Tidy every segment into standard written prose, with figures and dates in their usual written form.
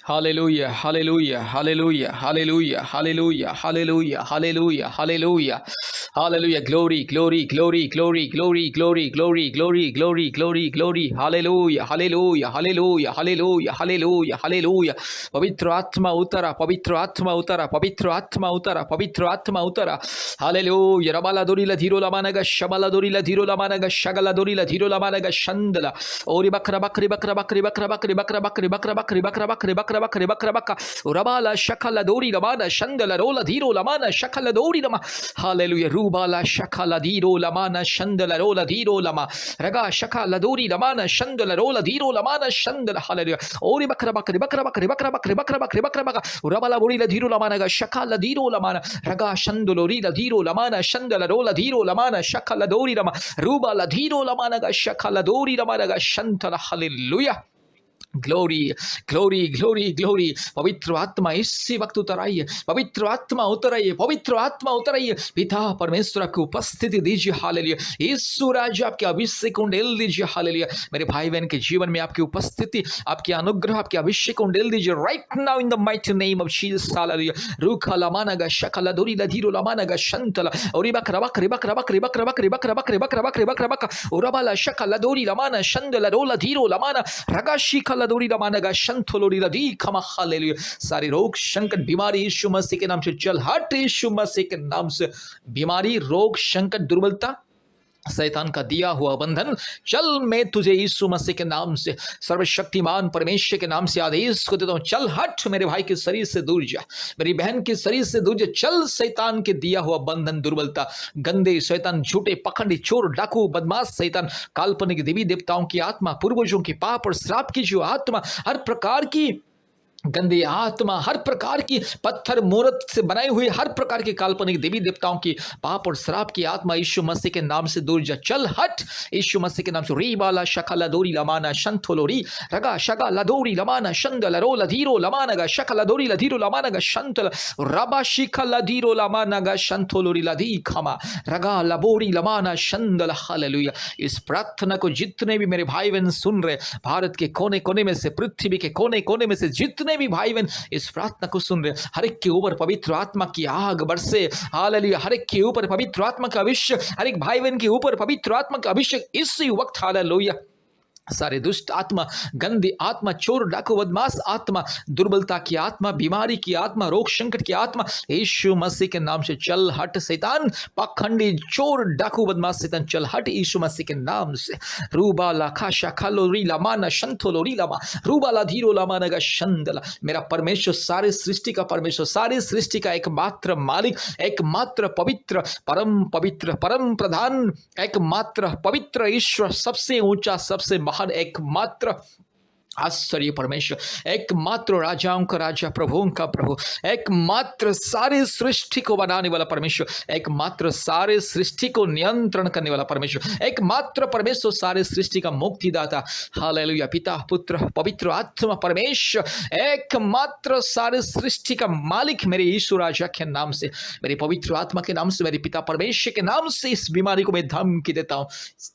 Hallelujah, hallelujah, hallelujah, hallelujah, hallelujah, hallelujah, hallelujah, hallelujah, hallelujah, glory, glory, glory, glory, glory, glory, glory, glory, glory, glory, glory, hallelujah, hallelujah, hallelujah, hallelujah, hallelujah, hallelujah. पवित्र आत्मा उतरा, पवित्र आत्मा उतरा, पवित्र आत्मा उतरा, पवित्र आत्मा उतरा. Hallelujah. Rabala dorila dhiro lamanaga shabala dorila dhiro lamanaga shagala dorila dhiro lamanaga shandala. Ori bakra bakri bakra bakri bakra bakri bakra bakri bakra bakri bakra bakri bakra bakri bakra bakra. Urabala shakala dori lamana shandala rola dhiro lamana shakala dori lama. Hallelujah. Rubala shakala dhiro lamana shandala rola dhiro lama. Raga shakala dori lamana shandala rola dhiro lamana shandala. Hallelujah. Ori bakra bakri bakra bakri bakra bakri bakra bakri bakra bakra. Urabala borila dhiro lamanaga shakala dhiro lamana. Raga shandolori la dhiro lamana shandala rola dhiro lamana shakala dori lama. Ruba la dhiro lamana ga shakala dori lamana ga shantala. Hallelujah. Glory glory glory glory. पवित्र आत्मा इसी वक्त उतर आइए, पवित्र आत्मा उतर आइए, पवित्र आत्मा उतर आइए. पिता परमेश्वर की उपस्थिति दीजिए. हालेलुया. यीशु राजा आपके अभिषेक उंडेल दीजिए. हालेलुया. मेरे भाई बहन के जीवन में आपकी उपस्थिति, आपकी अनुग्रह, आपके अभिषेक उंडेल दीजिए right now in the mighty name of Jesus. Hallelujah. रूखा लमाना गा शकला दोरी ला धीरो लमाना गा शंतला और बक रबक रबक रबक रबक रबक रबक रबक रबक रबक रबक रबक उरबाला शकला दोरी लमाना शंदला रोला धीरो लमाना रगा शिखला दोरी लमाना गा शंतलोरी ला दी खमा. हालेलुया. सारी रोग संकट बीमारी यीशु मसीह के नाम से चल हट. यीशु मसीह के नाम से बीमारी, रोग, संकट, दुर्बलता, शैतान का दिया हुआ बंधन चल. मैं तुझे यीशु मसीह के नाम से, सर्वशक्तिमान परमेश्वर के नाम से आदेश को देता हूं. चल हट, मेरे भाई के शरीर से दूर जा, मेरी बहन के शरीर से दूर जा. चल शैतान के दिया हुआ बंधन, दुर्बलता, गंदे शैतान, झूठे पखंडी, चोर, डाकू, बदमाश शैतान, काल्पनिक देवी देवताओं की आत्मा, पूर्वजों की पाप और श्राप की जो आत्मा, हर प्रकार की गंदी आत्मा, हर प्रकार की पत्थर मूर्त से बनाई हुई हर प्रकार की काल्पनिक देवी देवताओं की पाप और श्राप की आत्मा यीशु मसीह के नाम से दूर जा. चल हट यीशु मसीह के नाम से. री बाला शकला दोरी लमाना शंथोलोरी रगा शगा लदोरी लमाना शंदल रोला धीरो लमाना गा शकला दोरी लधीरो लमाना गा शंतल रबा शिखा लधीरो लमाना गा शंथोलोरी लधी खमा रगा लबोरी लमाना शंदल. हालेलुया. इस प्रार्थना को जितने भी मेरे भाई बहन सुन रहे, भारत के कोने कोने में से, पृथ्वी के कोने कोने में से जितने भी भाई बहन इस प्रार्थना को सुन रहे, हर एक के ऊपर पवित्र आत्मा की आग बरसे. हालेलुया. हर एक के ऊपर पवित्र आत्मा का अभिषेक, हर एक भाई बहन के ऊपर पवित्र आत्मा का अभिषेक इसी वक्त. हालेलुया. सारे दुष्ट आत्मा, गंदी आत्मा, चोर, डाकू, बदमाश आत्मा, दुर्बलता की आत्मा, बीमारी की आत्मा, रोग संकट की आत्मा यीशु मसीह के नाम से चल हट. शैतान, पाखंडी, चोर, डाकू, बदमाश शैतान चल हट यीशु मसीह के नाम से. रूबा लाखा शाखालोरी लमाना शंथोलोरी लमा रूबा ला धीरो लमाना गा शंदला. मेरा परमेश्वर, सारे सृष्टि का परमेश्वर, सारे सृष्टि का एकमात्र मालिक, एकमात्र पवित्र, परम प्रधान, एकमात्र पवित्र ईश्वर, सबसे ऊंचा, सबसे महान, एकमात्र आश्चर्य परमेश्वर, एकमात्र राजाओं का राजा, प्रभुओं का प्रभु, एकमात्र सारे सृष्टि को बनाने वाला परमेश्वर, एकमात्र सारे सृष्टि को नियंत्रण करने वाला परमेश्वर, एकमात्र परमेश्वर, सारे सृष्टि का मुक्तिदाता. हालेलुया. पिता, पुत्र, पवित्र आत्मा परमेश्वर, एकमात्र सारे सृष्टि का मालिक, मेरे यीशु राजा के नाम से, मेरे पवित्र आत्मा के नाम से, मेरे पिता परमेश्वर के नाम से इस बीमारी को मैं धमकी देता हूं.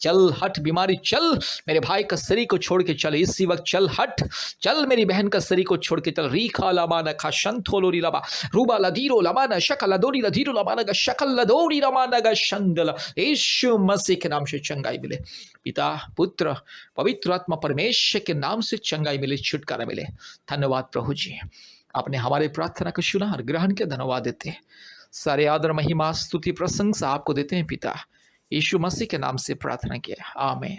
चल हट बीमारी, चल मेरे भाई का शरीर को छोड़ के चल इसी वक्त. चल हट, चल मेरी बहन का शरीर को छोड़ के चल. रीखा लमाना खा शंथोलोरी लबा रूबा लधीरो लमाना शकला दोरी लधीरो लमाना गा शकल दोरी लमाना गा शंदला. यीशु मसीह के नाम से चंगाई मिले. पिता, पुत्र, पवित्र आत्मा परमेश्वर के नाम से चंगाई मिले, छुटकारा मिले. धन्यवाद प्रभु जी, आपने हमारे प्रार्थना को सुना और ग्रहण के धन्यवाद देते हैं. सारे आदर, महिमा, स्तुति, प्रशंसा आपको देते हैं पिता. यीशु मसीह के नाम से प्रार्थना किया, आमीन.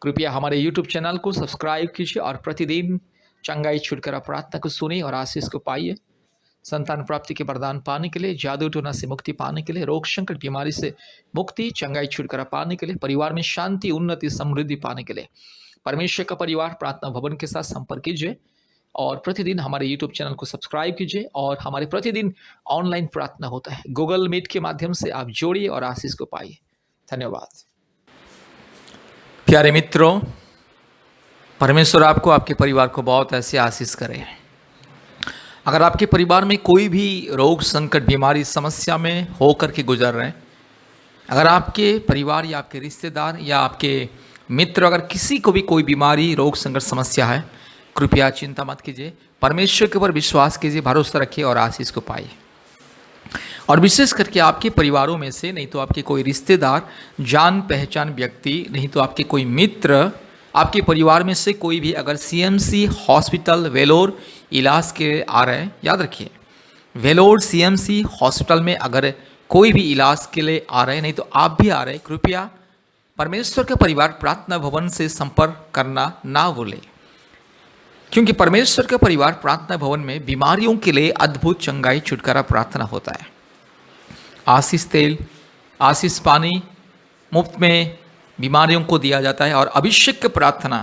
कृपया हमारे YouTube चैनल को सब्सक्राइब कीजिए और प्रतिदिन चंगाई छुटकारा प्रार्थना को सुनिए और आशीष को पाइए. संतान प्राप्ति के वरदान पाने के लिए, जादू टोना से मुक्ति पाने के लिए, रोग संकट बीमारी से मुक्ति, चंगाई छुटकारा पाने के लिए, परिवार में शांति, उन्नति, समृद्धि पाने के लिए परमेश्वर का परिवार प्रार्थना भवन के साथ संपर्क कीजिए और प्रतिदिन हमारे YouTube चैनल को सब्सक्राइब कीजिए. और हमारे प्रतिदिन ऑनलाइन प्रार्थना होता है, गूगल मीट के माध्यम से आप जोड़िए और आशीष को पाइए. धन्यवाद. प्यारे मित्रों, परमेश्वर आपको, आपके परिवार को बहुत ऐसे आशीष करे. अगर आपके परिवार में कोई भी रोग, संकट, बीमारी, समस्या में होकर के गुजर रहे हैं, अगर आपके परिवार या आपके रिश्तेदार या आपके मित्र, अगर किसी को भी कोई बीमारी, रोग, संकट, समस्या है, कृपया चिंता मत कीजिए, परमेश्वर के ऊपर विश्वास कीजिए, भरोसा रखिए और आशीष को पाइए। और विशेष करके आपके परिवारों में से, नहीं तो आपके कोई रिश्तेदार, जान पहचान व्यक्ति, नहीं तो आपके कोई मित्र, आपके परिवार में से कोई भी अगर सीएमसी हॉस्पिटल वेलोर इलाज के आ रहे हैं, याद रखिए वेलोर सीएमसी हॉस्पिटल में अगर कोई भी इलाज के लिए आ रहे हैं, नहीं तो आप भी आ रहे हैं, कृपया परमेश्वर के परिवार प्रार्थना भवन से संपर्क करना ना भूलें, क्योंकि परमेश्वर के परिवार प्रार्थना भवन में बीमारियों के लिए अद्भुत चंगाई छुटकारा प्रार्थना होता है। आशीष तेल, आशीष पानी मुफ्त में बीमारियों को दिया जाता है। और अभिषेक प्रार्थना,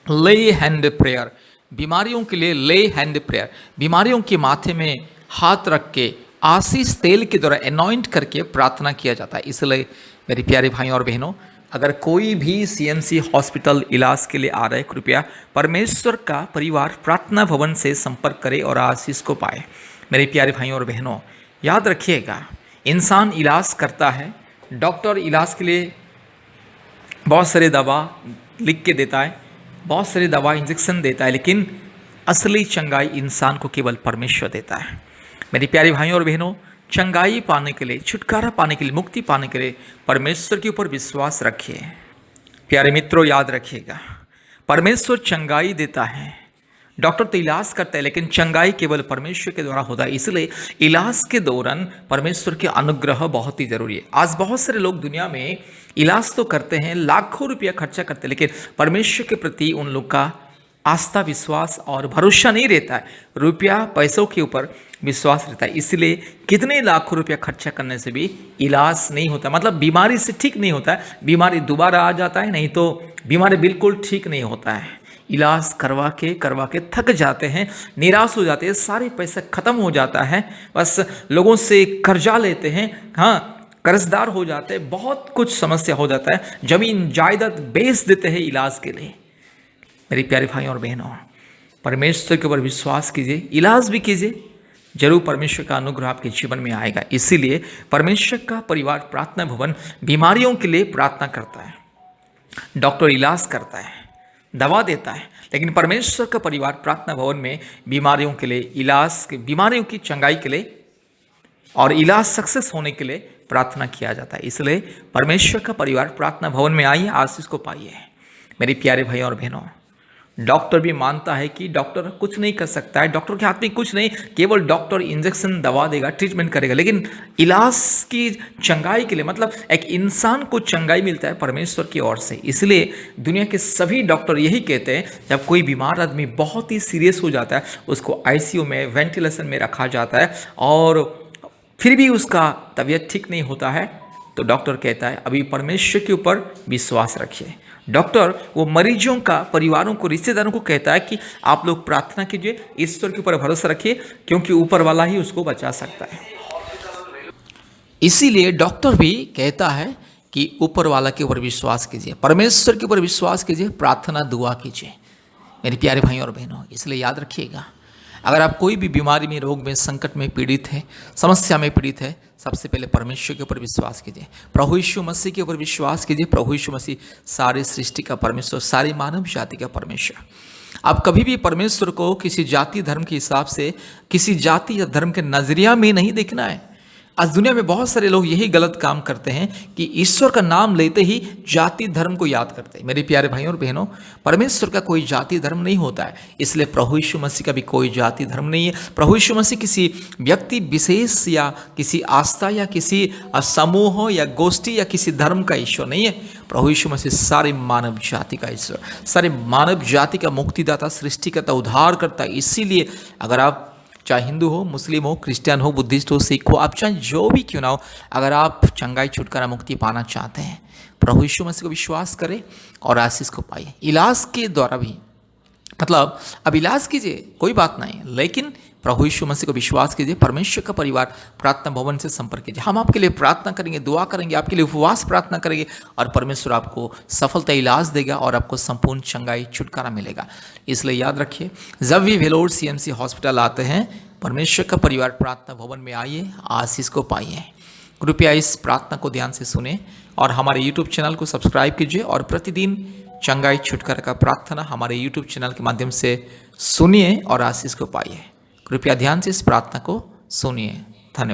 ले हैंड प्रेयर, बीमारियों के लिए ले हैंड प्रेयर, बीमारियों के माथे में हाथ रख के आशीष तेल के द्वारा अनॉइंट करके प्रार्थना किया जाता है। इसलिए मेरे प्यारे भाइयों और बहनों, अगर कोई भी सीएमसी हॉस्पिटल इलाज के लिए आ रहा है, कृपया परमेश्वर का परिवार प्रार्थना भवन से संपर्क करे और आशीष को पाए। मेरे प्यारे भाइयों और बहनों, याद रखिएगा, इंसान इलाज करता है, डॉक्टर इलाज के लिए बहुत सारे दवा लिख के देता है, बहुत सारी दवा इंजेक्शन देता है, लेकिन असली चंगाई इंसान को केवल परमेश्वर देता है। मेरे प्यारे भाइयों और बहनों, चंगाई पाने के लिए, छुटकारा पाने के लिए, मुक्ति पाने के लिए परमेश्वर के ऊपर विश्वास रखिए। प्यारे मित्रों, याद रखिएगा, परमेश्वर चंगाई देता है। डॉक्टर तो इलाज करता है, लेकिन चंगाई केवल परमेश्वर के द्वारा होता है। इसलिए इलाज के दौरान परमेश्वर के अनुग्रह बहुत ही जरूरी है। आज बहुत सारे लोग दुनिया में इलाज तो करते हैं, लाखों रुपया खर्चा करते हैं, लेकिन परमेश्वर के प्रति उन लोग का आस्था, विश्वास और भरोसा नहीं रहता है। रुपया पैसों के ऊपर विश्वास रहता है। इसलिए कितने लाखों रुपया खर्चा करने से भी इलाज नहीं होता, मतलब बीमारी से ठीक नहीं होता है, बीमारी दोबारा आ जाता है, नहीं तो बीमारी बिल्कुल ठीक नहीं होता है। इलाज करवा के थक जाते हैं, निराश हो जाते हैं, सारे पैसा खत्म हो जाता है, बस लोगों से कर्जा लेते हैं, हाँ कर्जदार हो जाते हैं, बहुत कुछ समस्या हो जाता है, जमीन जायदाद बेच देते हैं इलाज के लिए। मेरे प्यारे भाइयों और बहनों, परमेश्वर के ऊपर विश्वास कीजिए, इलाज भी कीजिए, जरूर परमेश्वर का अनुग्रह आपके जीवन में आएगा। इसीलिए परमेश्वर का परिवार प्रार्थना भवन बीमारियों के लिए प्रार्थना करता है, डॉक्टर इलाज करता है, दवा देता है, लेकिन परमेश्वर का परिवार प्रार्थना भवन में बीमारियों के लिए, इलाज के, बीमारियों की चंगाई के लिए और इलाज सक्सेस होने के लिए प्रार्थना किया जाता है। इसलिए परमेश्वर का परिवार प्रार्थना भवन में आइए, आशीष को पाइए। मेरे प्यारे भाइयों और बहनों, डॉक्टर भी मानता है कि डॉक्टर कुछ नहीं कर सकता है, डॉक्टर के हाथ में कुछ नहीं, केवल डॉक्टर इंजेक्शन दवा देगा, ट्रीटमेंट करेगा, लेकिन इलाज की चंगाई के लिए, मतलब एक इंसान को चंगाई मिलता है परमेश्वर की ओर से। इसलिए दुनिया के सभी डॉक्टर यही कहते हैं, जब कोई बीमार आदमी बहुत ही सीरियस हो जाता है, उसको आईसीयू में, वेंटिलेशन में रखा जाता है और फिर भी उसका तबीयत ठीक नहीं होता है, तो डॉक्टर कहता है अभी परमेश्वर के ऊपर विश्वास रखिए। डॉक्टर वो मरीजों का, परिवारों को, रिश्तेदारों को कहता है कि आप लोग प्रार्थना कीजिए, ईश्वर के ऊपर भरोसा रखिए, क्योंकि ऊपर वाला ही उसको बचा सकता है। इसीलिए डॉक्टर भी कहता है कि ऊपर वाला के ऊपर विश्वास कीजिए, परमेश्वर के ऊपर विश्वास कीजिए, प्रार्थना दुआ कीजिए। मेरे प्यारे भाइयों और बहनों, इसलिए याद रखिएगा, अगर आप कोई भी बीमारी में, रोग में, संकट में पीड़ित है, समस्या में पीड़ित है, सबसे पहले परमेश्वर के ऊपर विश्वास कीजिए, प्रभु यीशु मसीह के ऊपर विश्वास कीजिए। प्रभु यीशु मसीह सारी सृष्टि का परमेश्वर, सारी मानव जाति का परमेश्वर। आप कभी भी परमेश्वर को किसी जाति धर्म के हिसाब से, किसी जाति या धर्म के नजरिया में नहीं देखना है। आज दुनिया में बहुत सारे लोग यही गलत काम करते हैं कि ईश्वर का नाम लेते ही जाति धर्म को याद करते हैं। मेरे प्यारे भाइयों और बहनों, परमेश्वर का कोई जाति धर्म नहीं होता है, इसलिए प्रभु यीशु मसीह का भी कोई जाति धर्म नहीं है। प्रभु यीशु मसीह किसी व्यक्ति विशेष या किसी आस्था या किसी समूह या गोष्ठी या किसी धर्म का ईश्वर नहीं है। प्रभु यीशु मसीह सारे मानव जाति का ईश्वर, सारे मानव जाति का मुक्तिदाता, सृष्टिकर्ता, उद्धार करता। इसीलिए अगर आप चाहे हिंदू हो, मुस्लिम हो, क्रिश्चियन हो, बुद्धिस्ट हो, सिख हो, आप चाहे जो भी क्यों ना हो, अगर आप चंगाई, छुटकारा, मुक्ति पाना चाहते हैं, प्रभु यीशु मसीह को विश्वास करें और आशीष को पाइए। इलाज के द्वारा भी, मतलब अब इलाज कीजिए, कोई बात नहीं, लेकिन प्रभु यीशु मसीह को विश्वास कीजिए, परमेश्वर का परिवार प्रार्थना भवन से संपर्क कीजिए। हम आपके लिए प्रार्थना करेंगे, दुआ करेंगे, आपके लिए उपवास प्रार्थना करेंगे और परमेश्वर आपको सफलता, इलाज देगा और आपको संपूर्ण चंगाई, छुटकारा मिलेगा। इसलिए याद रखिए, जब भी वेलोर सीएमसी हॉस्पिटल आते हैं, परमेश्वर का परिवार प्रार्थना भवन में आइए, आशीष को पाइए। कृपया इस प्रार्थना को ध्यान से सुने और हमारे यूट्यूब चैनल को सब्सक्राइब कीजिए और प्रतिदिन चंगाई छुटकारा का प्रार्थना हमारे यूट्यूब चैनल के माध्यम से सुनिए और आशीष को पाइए। कृपया ध्यान से इस प्रार्थना को सुनिए।